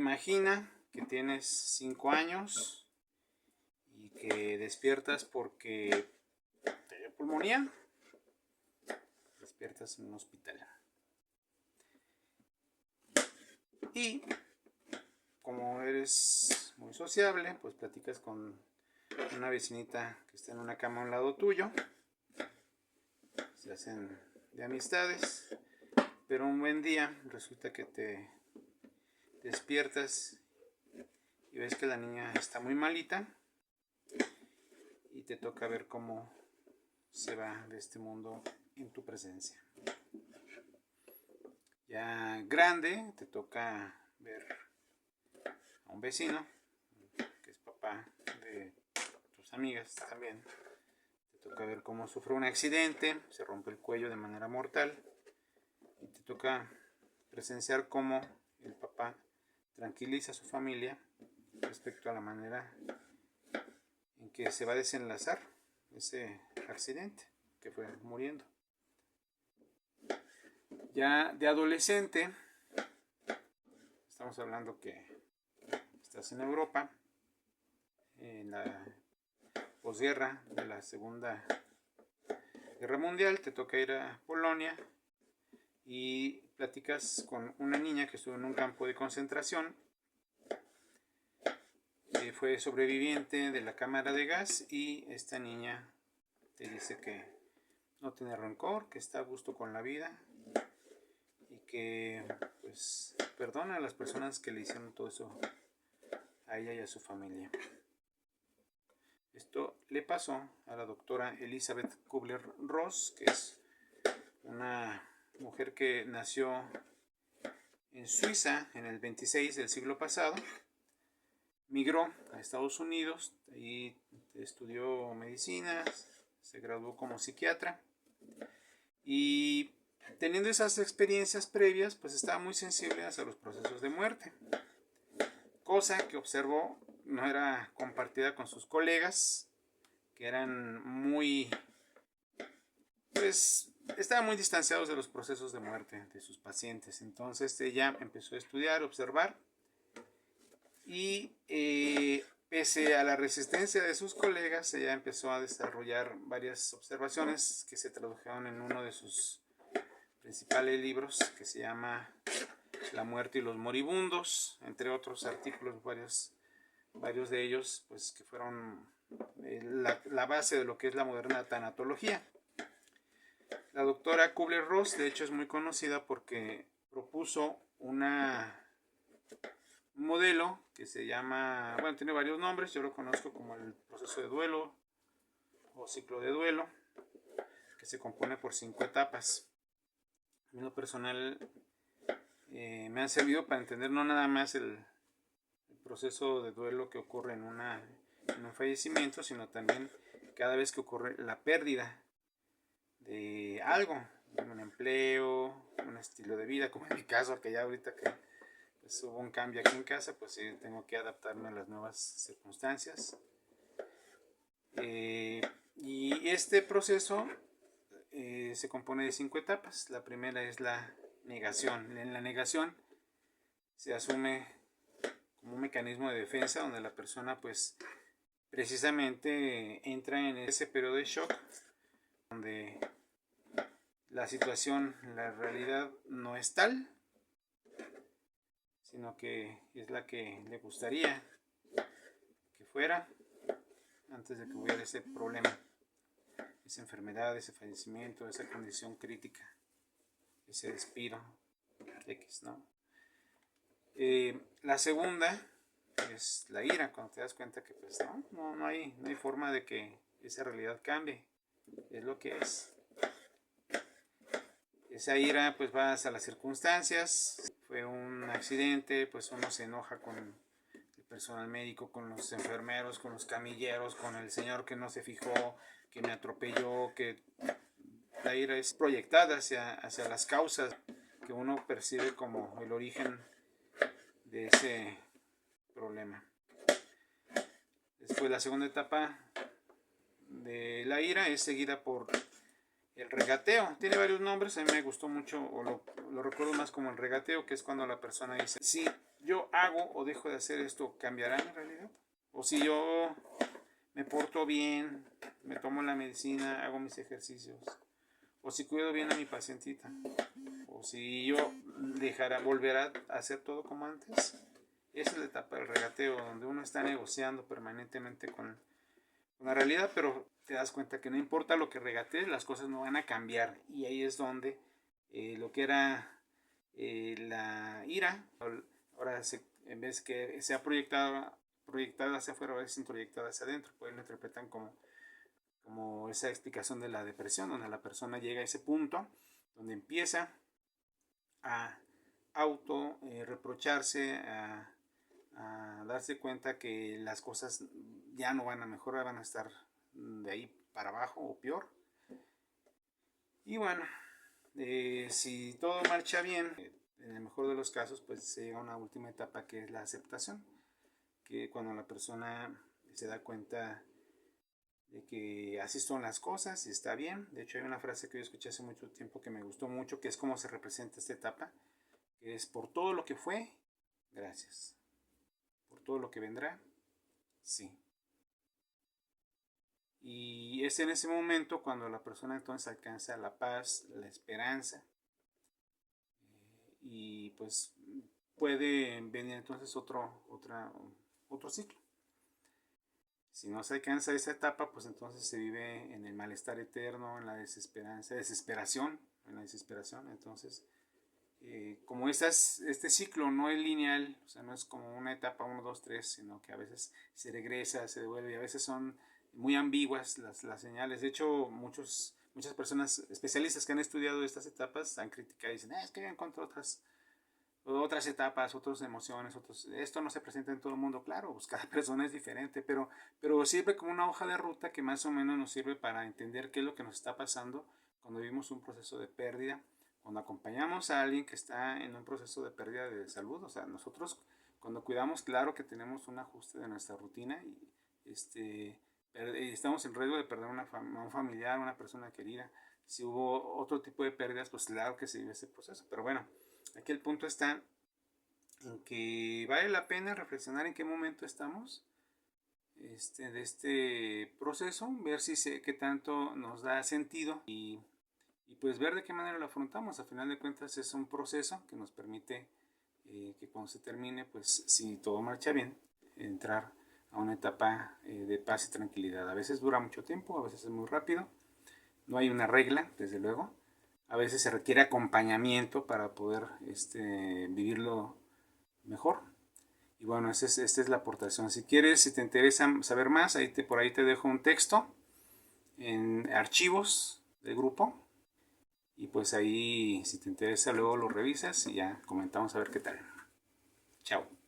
Imagina que tienes 5 años y que despiertas porque te dio pulmonía. Despiertas en un hospital. Y como eres muy sociable, pues platicas con una vecinita que está en una cama a un lado tuyo. Se hacen de amistades. Pero un buen día resulta que te despiertas y ves que la niña está muy malita y te toca ver cómo se va de este mundo en tu presencia. Ya grande te toca ver a un vecino que es papá de tus amigas también. Te toca ver cómo sufre un accidente, se rompe el cuello de manera mortal y te toca presenciar cómo el papá tranquiliza a su familia respecto a la manera en que se va a desenlazar ese accidente que fue muriendo. Ya de adolescente, estamos hablando que estás en Europa, en la posguerra de la Segunda Guerra Mundial, te toca ir a Polonia y platicas con una niña que estuvo en un campo de concentración. Fue sobreviviente de la cámara de gas y esta niña te dice que no tiene rencor, que está a gusto con la vida y que pues perdona a las personas que le hicieron todo eso a ella y a su familia. Esto le pasó a la doctora Elisabeth Kubler-Ross, que es una mujer que nació en Suiza en el 26 del siglo pasado. Migró a Estados Unidos y estudió medicina, se graduó como psiquiatra y teniendo esas experiencias previas, pues estaba muy sensible hacia los procesos de muerte, cosa que observó no era compartida con sus colegas, que eran estaban muy distanciados de los procesos de muerte de sus pacientes. Entonces ella empezó a estudiar, observar y pese a la resistencia de sus colegas, ella empezó a desarrollar varias observaciones que se tradujeron en uno de sus principales libros que se llama La muerte y los moribundos, entre otros artículos, varios de ellos pues que fueron la base de lo que es la moderna tanatología. La doctora Kubler-Ross de hecho es muy conocida porque propuso un modelo que se llama, bueno, tiene varios nombres, yo lo conozco como el proceso de duelo o ciclo de duelo, que se compone por 5 etapas. En lo personal me han servido para entender no nada más el proceso de duelo que ocurre en un fallecimiento, sino también cada vez que ocurre la pérdida de algo, un empleo, un estilo de vida, como en mi caso, que ya ahorita que pues, hubo un cambio aquí en casa, pues sí, tengo que adaptarme a las nuevas circunstancias. Y este proceso se compone de 5 etapas. La primera es la negación. En la negación se asume como un mecanismo de defensa donde la persona pues precisamente entra en ese periodo de shock donde la situación, la realidad no es tal, sino que es la que le gustaría que fuera antes de que hubiera ese problema, esa enfermedad, ese fallecimiento, esa condición crítica, ese despido X, ¿no? La segunda es la ira, cuando te das cuenta que pues no hay forma de que esa realidad cambie, es lo que es. Esa ira pues va hacia las circunstancias, fue un accidente, pues uno se enoja con el personal médico, con los enfermeros, con los camilleros, con el señor que no se fijó, que me atropelló, que la ira es proyectada hacia las causas que uno percibe como el origen de ese problema. Después la segunda etapa de la ira es seguida por el regateo. Tiene varios nombres, a mí me gustó mucho, o lo recuerdo más como el regateo, que es cuando la persona dice, si yo hago o dejo de hacer esto, ¿cambiará en realidad? O si yo me porto bien, me tomo la medicina, hago mis ejercicios, o si cuido bien a mi pacientita, o si yo volverá a hacer todo como antes. Esa es la etapa del regateo, donde uno está negociando permanentemente con la realidad, pero te das cuenta que no importa lo que regatees, las cosas no van a cambiar. Y ahí es donde lo que era la ira, ahora en vez que sea proyectada hacia afuera, ahora es introyectada hacia adentro. Pues lo interpretan como esa explicación de la depresión, donde la persona llega a ese punto donde empieza a auto reprocharse, a darse cuenta que las cosas ya no van a mejorar, van a estar de ahí para abajo o peor. Y bueno, si todo marcha bien, en el mejor de los casos, pues se llega a una última etapa, que es la aceptación, que cuando la persona se da cuenta de que así son las cosas y está bien. De hecho, hay una frase que yo escuché hace mucho tiempo que me gustó mucho, que es cómo se representa esta etapa, que es: por todo lo que fue, gracias; por todo lo que vendrá, sí. Y es en ese momento cuando la persona entonces alcanza la paz, la esperanza, y pues puede venir entonces otro ciclo. Si no se alcanza esa etapa, pues entonces se vive en el malestar eterno, en la desesperación, en la desesperación. Entonces, como este ciclo no es lineal, o sea, no es como una etapa 1, 2, 3, sino que a veces se regresa, se devuelve, y a veces son muy ambiguas las señales. De hecho, muchas personas especialistas que han estudiado estas etapas han criticado y dicen: es que yo encuentro otras etapas, otras emociones, esto no se presenta en todo el mundo. Claro, pues cada persona es diferente, pero sirve como una hoja de ruta que más o menos nos sirve para entender qué es lo que nos está pasando cuando vivimos un proceso de pérdida, cuando acompañamos a alguien que está en un proceso de pérdida de salud. O sea, nosotros cuando cuidamos, claro que tenemos un ajuste de nuestra rutina, y estamos en riesgo de perder a un familiar, una persona querida. Si hubo otro tipo de pérdidas, pues claro que se vive ese proceso. Pero bueno, aquí el punto está en que vale la pena reflexionar en qué momento estamos de este proceso, ver qué tanto nos da sentido, y pues ver de qué manera lo afrontamos. A final de cuentas es un proceso que nos permite que cuando se termine, pues si todo marcha bien, entrar a una etapa de paz y tranquilidad. A veces dura mucho tiempo, a veces es muy rápido. No hay una regla, desde luego. A veces se requiere acompañamiento para poder vivirlo mejor. Y bueno, esta es la aportación. Si quieres, si te interesa saber más, por ahí te dejo un texto en archivos del grupo. Y pues ahí, si te interesa, luego lo revisas y ya comentamos a ver qué tal. Chao.